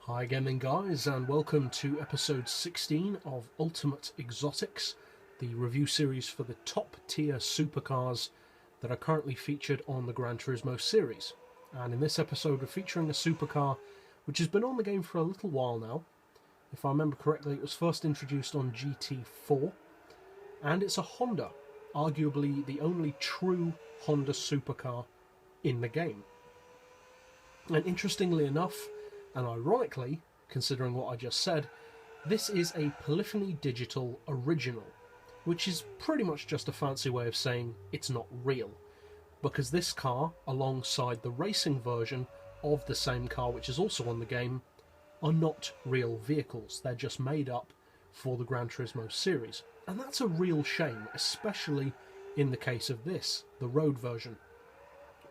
Hi again then guys, and welcome to episode 16 of Ultimate Exotics, the review series for the top tier supercars that are currently featured on the Gran Turismo series. And in this episode we're featuring a supercar which has been on the game for a little while now. If I remember correctly, it was first introduced on GT4, and it's a Honda, arguably the only true Honda supercar in the game. And interestingly enough, and ironically, considering what I just said, this is a Polyphony Digital original, which is pretty much just a fancy way of saying it's not real, because this car, alongside the racing version of the same car which is also on the game, are not real vehicles. They're just made up for the Gran Turismo series. And that's a real shame, especially in the case of this, the road version.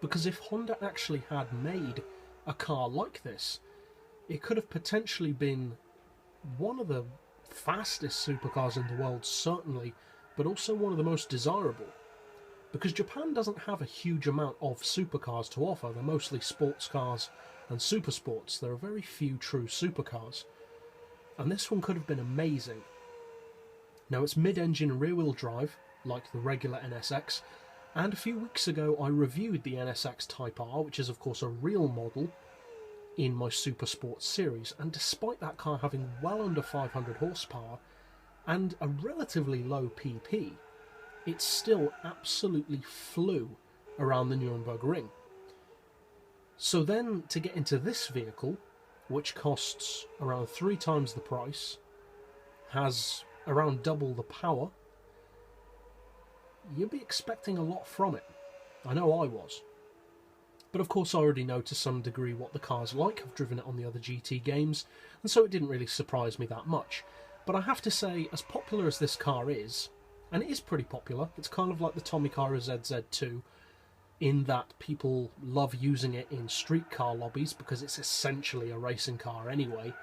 Because if Honda actually had made a car like this, it could have potentially been one of the fastest supercars in the world, certainly, but also one of the most desirable. Because Japan doesn't have a huge amount of supercars to offer. They're mostly sports cars and super sports. There are very few true supercars. And this one could have been amazing. Now, it's mid-engine rear-wheel drive, like the regular NSX, and a few weeks ago I reviewed the NSX Type R, which is of course a real model, in my Super Sports series, and despite that car having well under 500 horsepower and a relatively low PP, it still absolutely flew around the Nuremberg Ring. So then to get into this vehicle, which costs around 3 times the price, has around double the power, you'd be expecting a lot from it. I know I was. But of course I already know to some degree what the car's like. I've driven it on the other GT games, and so it didn't really surprise me that much. But I have to say, as popular as this car is, and it is pretty popular, it's kind of like the Tomicara ZZ2, in that people love using it in street car lobbies because it's essentially a racing car anyway.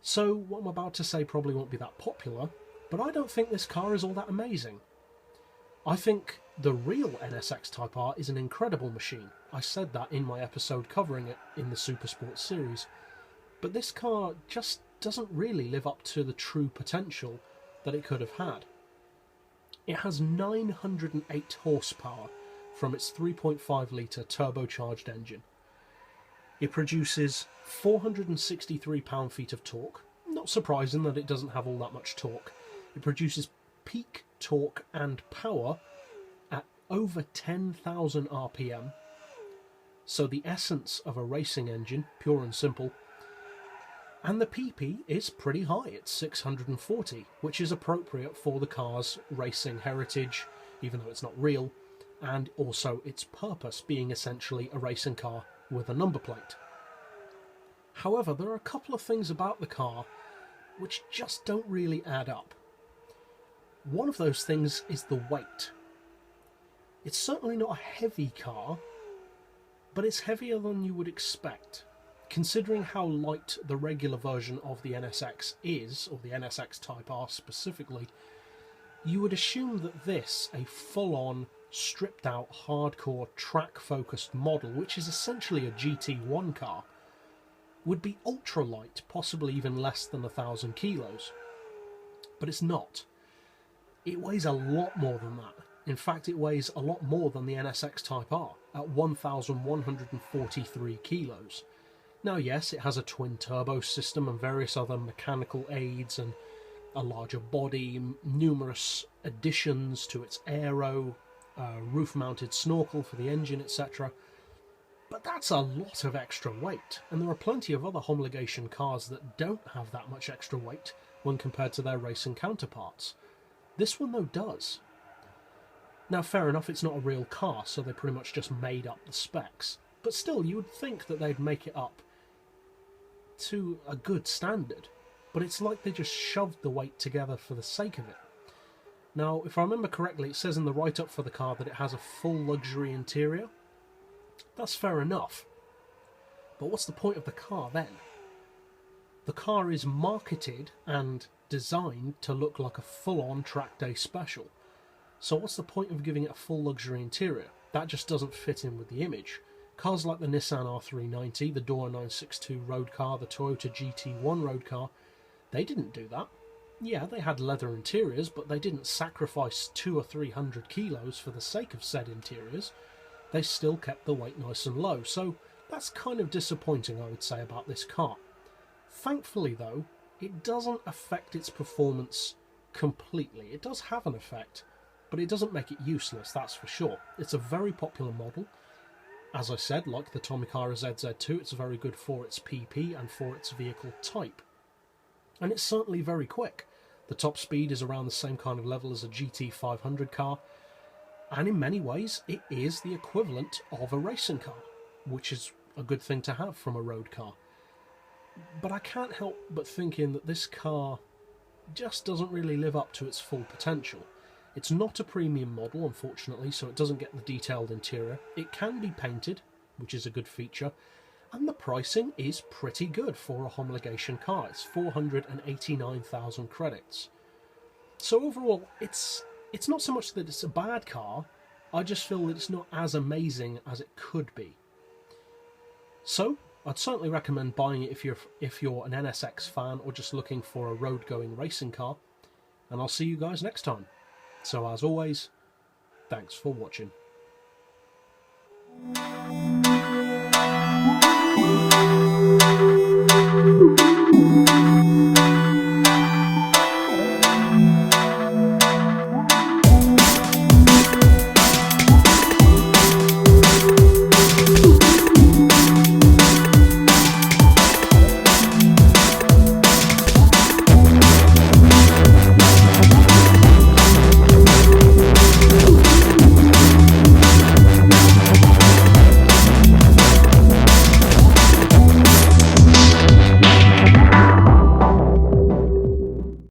So what I'm about to say probably won't be that popular, but I don't think this car is all that amazing. I think the real NSX Type R is an incredible machine. I said that in my episode covering it in the Super Sports series. But this car just doesn't really live up to the true potential that it could have had. It has 908 horsepower from its 3.5 litre turbocharged engine. It produces 463 pound-feet of torque. Not surprising that it doesn't have all that much torque. It produces peak torque and power at over 10,000 RPM. So the essence of a racing engine, pure and simple. And the PP is pretty high, it's 640, which is appropriate for the car's racing heritage, even though it's not real, and also its purpose, being essentially a racing car with a number plate. However, there are a couple of things about the car which just don't really add up. One of those things is the weight. It's certainly not a heavy car, but it's heavier than you would expect. Considering how light the regular version of the NSX is, or the NSX Type R specifically, you would assume that this, a full-on, stripped-out, hardcore, track-focused model, which is essentially a GT1 car, would be ultra-light, possibly even less than 1,000 kilos. But it's not. It weighs a lot more than that. In fact, it weighs a lot more than the NSX Type R, at 1,143 kilos. Now yes, it has a twin-turbo system and various other mechanical aids and a larger body, numerous additions to its aero, roof-mounted snorkel for the engine, etc. But that's a lot of extra weight, and there are plenty of other homologation cars that don't have that much extra weight when compared to their racing counterparts. This one, though, does. Now, fair enough, it's not a real car, so they pretty much just made up the specs. But still, you would think that they'd make it up to a good standard. But it's like they just shoved the weight together for the sake of it. Now, if I remember correctly, it says in the write-up for the car that it has a full luxury interior. That's fair enough. But what's the point of the car then? The car is marketed and designed to look like a full-on track day special. So what's the point of giving it a full luxury interior? That just doesn't fit in with the image. Cars like the Nissan R390, the Dora 962 Road Car, the Toyota GT1 Road Car, they didn't do that. Yeah, they had leather interiors, but they didn't sacrifice 200 or 300 kilos for the sake of said interiors. They still kept the weight nice and low, so that's kind of disappointing, I would say, about this car. Thankfully, though, it doesn't affect its performance completely. It does have an effect, but it doesn't make it useless, that's for sure. It's a very popular model. As I said, like the Tomicara ZZ2, it's very good for its PP and for its vehicle type. And it's certainly very quick. The top speed is around the same kind of level as a GT500 car, and in many ways it is the equivalent of a racing car, which is a good thing to have from a road car. But I can't help but thinking that this car just doesn't really live up to its full potential. It's not a premium model, unfortunately, so it doesn't get the detailed interior. It can be painted, which is a good feature, and the pricing is pretty good for a homologation car. It's 489,000 credits. So overall, it's not so much that it's a bad car, I just feel that it's not as amazing as it could be. So I'd certainly recommend buying it if you're an NSX fan or just looking for a road-going racing car. And I'll see you guys next time. So as always, thanks for watching.